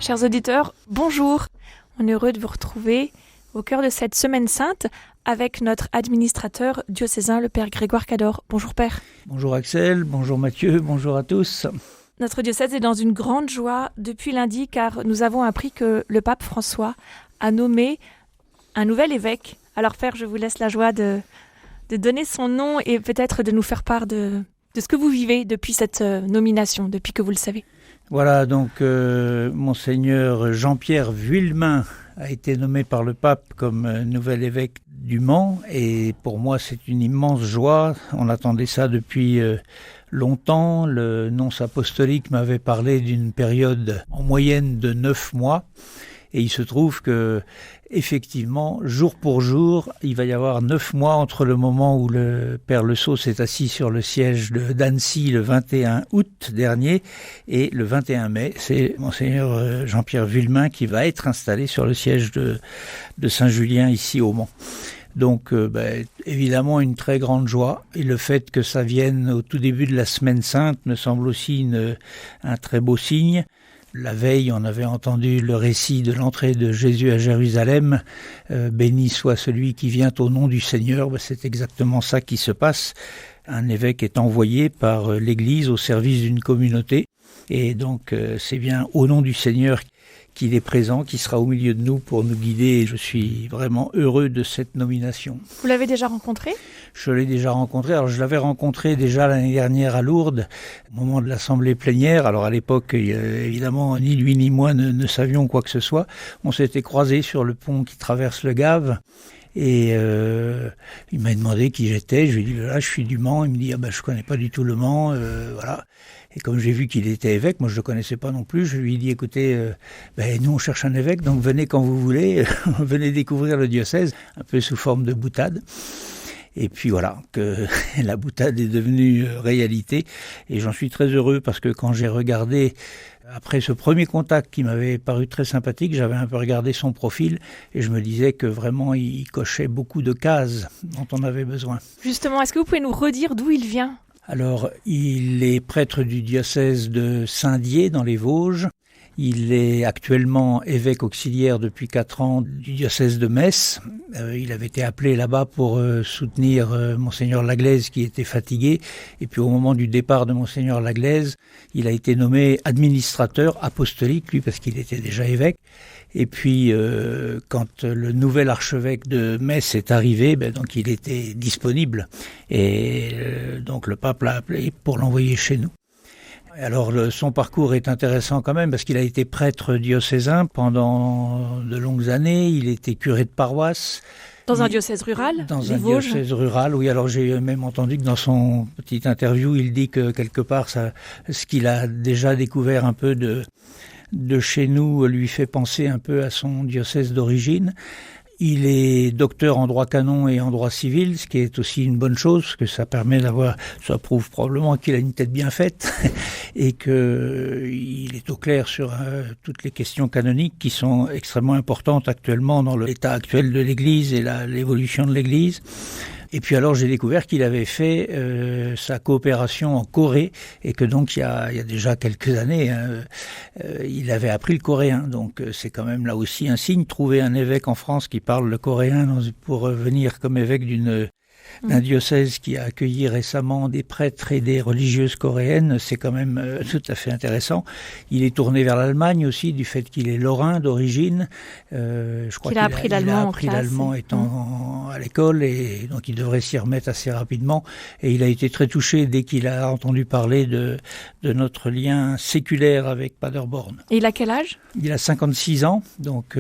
Chers auditeurs, bonjour. On est heureux de vous retrouver au cœur de cette Semaine Sainte avec notre administrateur diocésain, le Père Grégoire Cador. Bonjour Père. Bonjour Axel, bonjour Mathieu, bonjour à tous. Notre diocèse est dans une grande joie depuis lundi car nous avons appris que le pape François a nommé un nouvel évêque. Alors Père, je vous laisse la joie de donner son nom et peut-être de nous faire part de ce que vous vivez depuis cette nomination, depuis que vous le savez. Voilà, donc Monseigneur Jean-Pierre Vuillemin a été nommé par le pape comme nouvel évêque du Mans et pour moi c'est une immense joie. On attendait ça depuis longtemps. Le nonce apostolique m'avait parlé d'une période en moyenne de 9 mois et il se trouve que effectivement, jour pour jour, il va y avoir 9 mois entre le moment où le Père Le Sceau s'est assis sur le siège d'Annecy le 21 août dernier et le 21 mai, c'est Monseigneur Jean-Pierre Vuillemin qui va être installé sur le siège de Saint-Julien ici au Mans. Donc évidemment une très grande joie et le fait que ça vienne au tout début de la Semaine Sainte me semble aussi un très beau signe. La veille, on avait entendu le récit de l'entrée de Jésus à Jérusalem. Béni soit celui qui vient au nom du Seigneur. C'est exactement ça qui se passe. Un évêque est envoyé par l'Église au service d'une communauté. Et donc, c'est bien au nom du Seigneur qu'il est présent, qui sera au milieu de nous pour nous guider. Et je suis vraiment heureux de cette nomination. Vous l'avez déjà rencontré ? Je l'ai déjà rencontré. Alors, je l'avais rencontré déjà l'année dernière à Lourdes, au moment de l'assemblée plénière. Alors, à l'époque, évidemment, ni lui ni moi ne savions quoi que ce soit. On s'était croisés sur le pont qui traverse le Gave. Et il m'a demandé qui j'étais. Je lui ai dit, là, je suis du Mans. Il me dit, je connais pas du tout le Mans. Voilà. Et comme j'ai vu qu'il était évêque, moi je le connaissais pas non plus, je lui ai dit, écoutez, nous on cherche un évêque, donc venez quand vous voulez, venez découvrir le diocèse, un peu sous forme de boutade. Et puis voilà, que la boutade est devenue réalité. Et j'en suis très heureux parce que quand j'ai regardé, après ce premier contact qui m'avait paru très sympathique, j'avais un peu regardé son profil et je me disais que vraiment il cochait beaucoup de cases dont on avait besoin. Justement, est-ce que vous pouvez nous redire d'où il vient ? Alors, il est prêtre du diocèse de Saint-Dié dans les Vosges. Il est actuellement évêque auxiliaire depuis 4 ans du diocèse de Metz. Il avait été appelé là-bas pour soutenir Monseigneur Laglaise qui était fatigué. Et puis au moment du départ de Monseigneur Laglaise, il a été nommé administrateur apostolique, lui parce qu'il était déjà évêque. Et puis quand le nouvel archevêque de Metz est arrivé, donc il était disponible. Et donc le pape l'a appelé pour l'envoyer chez nous. Alors son parcours est intéressant quand même parce qu'il a été prêtre diocésain pendant de longues années, il était curé de paroisse. Dans un diocèse rural ? Dans un diocèse rural, oui. Alors j'ai même entendu que dans son petite interview, il dit que quelque part, ce qu'il a déjà découvert un peu de chez nous lui fait penser un peu à son diocèse d'origine. Il est docteur en droit canon et en droit civil, ce qui est aussi une bonne chose, parce que ça prouve probablement qu'il a une tête bien faite, et qu'il est au clair sur toutes les questions canoniques qui sont extrêmement importantes actuellement dans l'état actuel de l'Église et l'évolution de l'Église. Et puis alors j'ai découvert qu'il avait fait sa coopération en Corée et que donc il y a déjà quelques années il avait appris le coréen. Donc c'est quand même là aussi un signe. Trouver un évêque en France qui parle le coréen pour venir comme évêque d'un diocèse qui a accueilli récemment des prêtres et des religieuses coréennes, c'est quand même tout à fait intéressant. Il est tourné vers l'Allemagne aussi, du fait qu'il est lorrain d'origine. Je crois qu'il a appris l'allemand étant à l'école, et donc il devrait s'y remettre assez rapidement. Et il a été très touché dès qu'il a entendu parler de notre lien séculaire avec Paderborn. Et il a quel âge ? Il a 56 ans, donc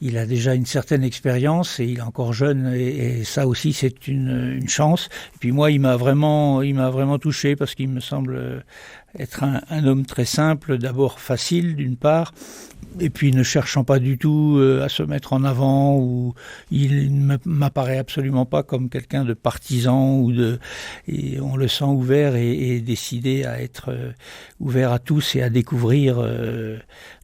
il a déjà une certaine expérience et il est encore jeune, et ça aussi c'est une chance. Et puis moi, il m'a vraiment touché parce qu'il me semble être un homme très simple, d'abord facile d'une part, Et puis ne cherchant pas du tout à se mettre en avant, ou il ne m'apparaît absolument pas comme quelqu'un de partisan et on le sent ouvert et décidé à être ouvert à tous et à découvrir.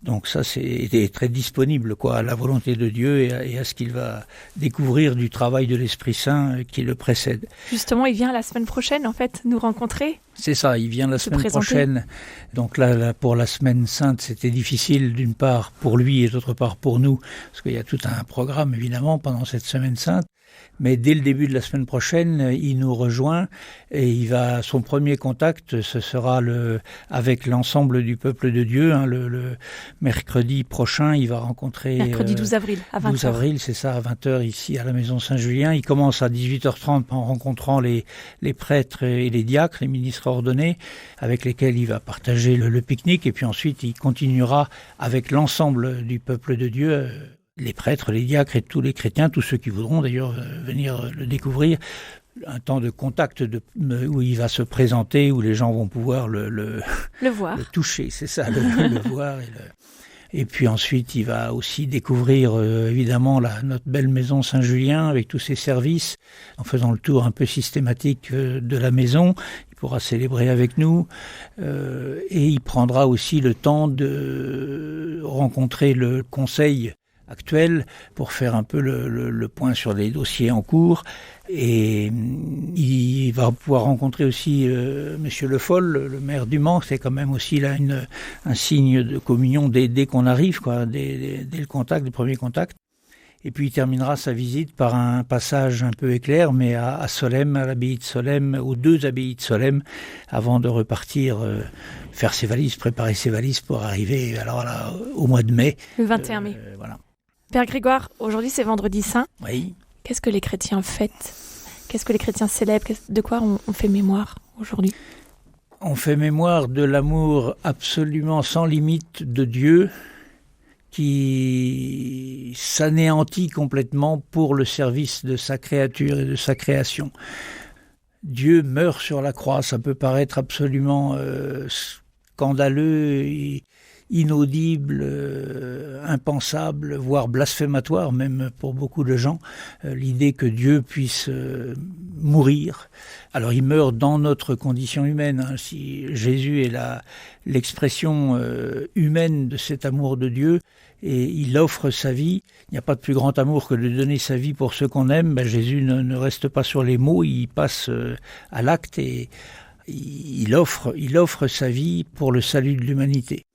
Donc ça, c'est très disponible à la volonté de Dieu et à ce qu'il va découvrir du travail de l'Esprit Saint qui le précède. Justement, il vient la semaine prochaine, en fait, nous rencontrer. C'est ça, il vient la semaine prochaine. Donc là, pour la semaine sainte, c'était difficile d'une part pour lui et d'autre part pour nous, parce qu'il y a tout un programme évidemment pendant cette semaine sainte. Mais dès le début de la semaine prochaine, il nous rejoint et son premier contact, ce sera avec l'ensemble du peuple de Dieu. Le mercredi prochain, il va rencontrer... Mercredi 12 avril, à 20h. 12 avril, c'est ça, à 20h ici à la Maison Saint-Julien. Il commence à 18h30 en rencontrant les prêtres et les diacres, les ministres ordonnés, avec lesquels il va partager le pique-nique. Et puis ensuite, il continuera avec l'ensemble du peuple de Dieu, les prêtres, les diacres et tous les chrétiens, tous ceux qui voudront d'ailleurs venir le découvrir, un temps de contact où il va se présenter, où les gens vont pouvoir le voir, le toucher, c'est ça, le voir. Et puis ensuite, il va aussi découvrir évidemment notre belle maison Saint-Julien avec tous ses services, en faisant le tour un peu systématique de la maison. Il pourra célébrer avec nous et il prendra aussi le temps de rencontrer le conseil actuel pour faire un peu le point sur les dossiers en cours. Et il va pouvoir rencontrer aussi Monsieur Le Foll, le maire du Mans. C'est quand même aussi là un signe de communion dès qu'on arrive, dès le premier contact. Et puis il terminera sa visite par un passage un peu éclair, mais à Solesmes, à l'abbaye de Solesmes, aux 2 abbayes de Solesmes, avant de repartir faire ses valises, préparer ses valises pour arriver au mois de mai. Le 21 mai. Voilà. Père Grégoire, aujourd'hui c'est Vendredi Saint. Oui. Qu'est-ce que les chrétiens fêtent ? Qu'est-ce que les chrétiens célèbrent ? De quoi on fait mémoire aujourd'hui ? On fait mémoire de l'amour absolument sans limite de Dieu qui s'anéantit complètement pour le service de sa créature et de sa création. Dieu meurt sur la croix, ça peut paraître absolument scandaleux et inaudible, impensable, voire blasphématoire même pour beaucoup de gens, l'idée que Dieu puisse mourir. Alors il meurt dans notre condition humaine. Si Jésus est l'expression humaine de cet amour de Dieu et il offre sa vie, il n'y a pas de plus grand amour que de donner sa vie pour ceux qu'on aime. Jésus ne reste pas sur les mots, il passe à l'acte et il offre sa vie pour le salut de l'humanité.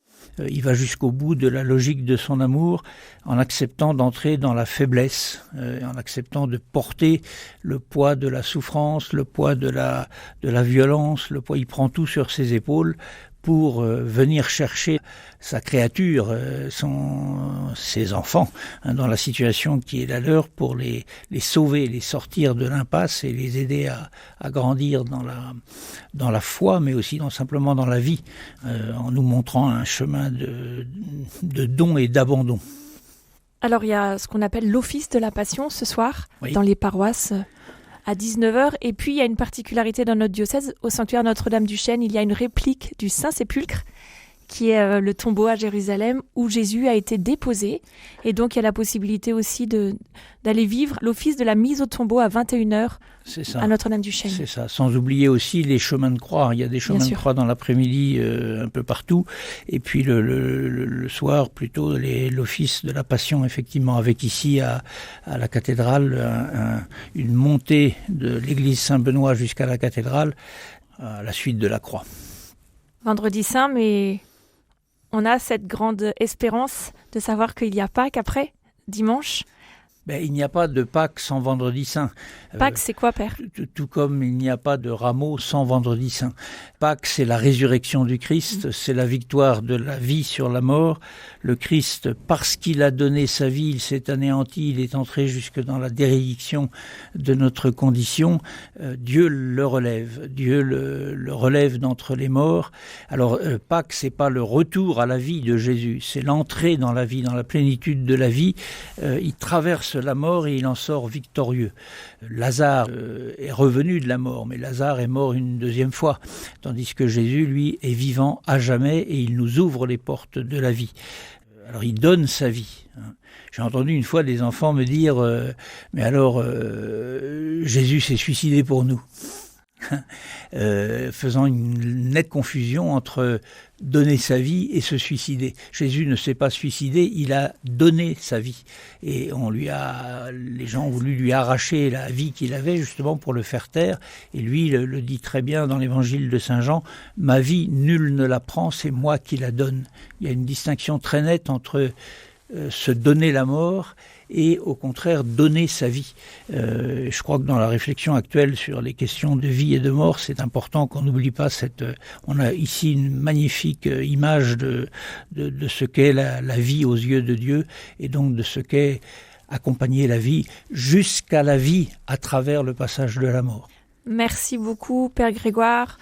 Il va jusqu'au bout de la logique de son amour en acceptant d'entrer dans la faiblesse, en acceptant de porter le poids de la souffrance, le poids de la violence, il prend tout sur ses épaules pour venir chercher sa créature, ses enfants, dans la situation qui est la leur, pour les sauver, les sortir de l'impasse et les aider à grandir dans la foi, mais aussi simplement dans la vie, en nous montrant un chemin de don et d'abandon. Alors il y a ce qu'on appelle l'office de la Passion ce soir, oui, dans les paroisses, à 19h. Et puis il y a une particularité dans notre diocèse, au sanctuaire Notre-Dame du Chêne, il y a une réplique du Saint-Sépulcre, qui est le tombeau à Jérusalem où Jésus a été déposé. Et donc il y a la possibilité aussi d'aller vivre l'office de la mise au tombeau à 21h à Notre-Dame du Chêne. C'est ça, sans oublier aussi les chemins de croix. Il y a des chemins de croix dans l'après-midi un peu partout. Et puis le soir, plutôt l'office de la Passion, effectivement, avec ici à la cathédrale, une montée de l'église Saint-Benoît jusqu'à la cathédrale, à la suite de la croix. Vendredi Saint, mais on a cette grande espérance de savoir qu'il y a Pâques après, dimanche. Il n'y a pas de Pâques sans Vendredi Saint. Pâques, c'est quoi, Père ? Tout comme il n'y a pas de rameau sans Vendredi Saint. Pâques, c'est la résurrection du Christ, c'est la victoire de la vie sur la mort. Le Christ, parce qu'il a donné sa vie, il s'est anéanti, il est entré jusque dans la dérédiction de notre condition. Dieu le relève, Dieu le relève d'entre les morts. Alors Pâques, c'est pas le retour à la vie de Jésus, c'est l'entrée dans la vie, dans la plénitude de la vie. Il traverse la mort et il en sort victorieux. Lazare est revenu de la mort, mais Lazare est mort une deuxième fois, tandis que Jésus, lui, est vivant à jamais et il nous ouvre les portes de la vie. Alors il donne sa vie. J'ai entendu une fois des enfants me dire mais alors Jésus s'est suicidé pour nous. Faisant une nette confusion entre donner sa vie et se suicider. Jésus ne s'est pas suicidé, il a donné sa vie. Et les gens ont voulu lui arracher la vie qu'il avait justement pour le faire taire. Et lui le dit très bien dans l'évangile de Saint Jean, « Ma vie, nul ne la prend, c'est moi qui la donne ». Il y a une distinction très nette entre se donner la mort et au contraire donner sa vie. Je crois que dans la réflexion actuelle sur les questions de vie et de mort, c'est important qu'on n'oublie pas on a ici une magnifique image de ce qu'est la vie aux yeux de Dieu et donc de ce qu'est accompagner la vie jusqu'à la vie à travers le passage de la mort. Merci beaucoup Père Grégoire.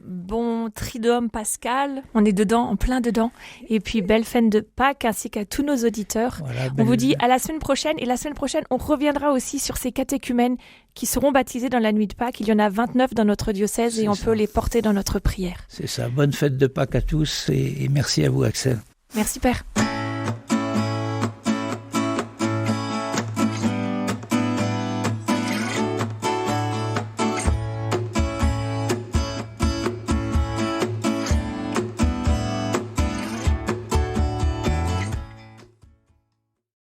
Bon Triduum Pascal, on est dedans, en plein dedans. Et puis belle fête de Pâques ainsi qu'à tous nos auditeurs. Voilà, on vous dit à la semaine prochaine. Et la semaine prochaine, on reviendra aussi sur ces catéchumènes qui seront baptisés dans la nuit de Pâques. Il y en a 29 dans notre diocèse et on peut les porter dans notre prière. C'est ça. Bonne fête de Pâques à tous et merci à vous Axel. Merci Père.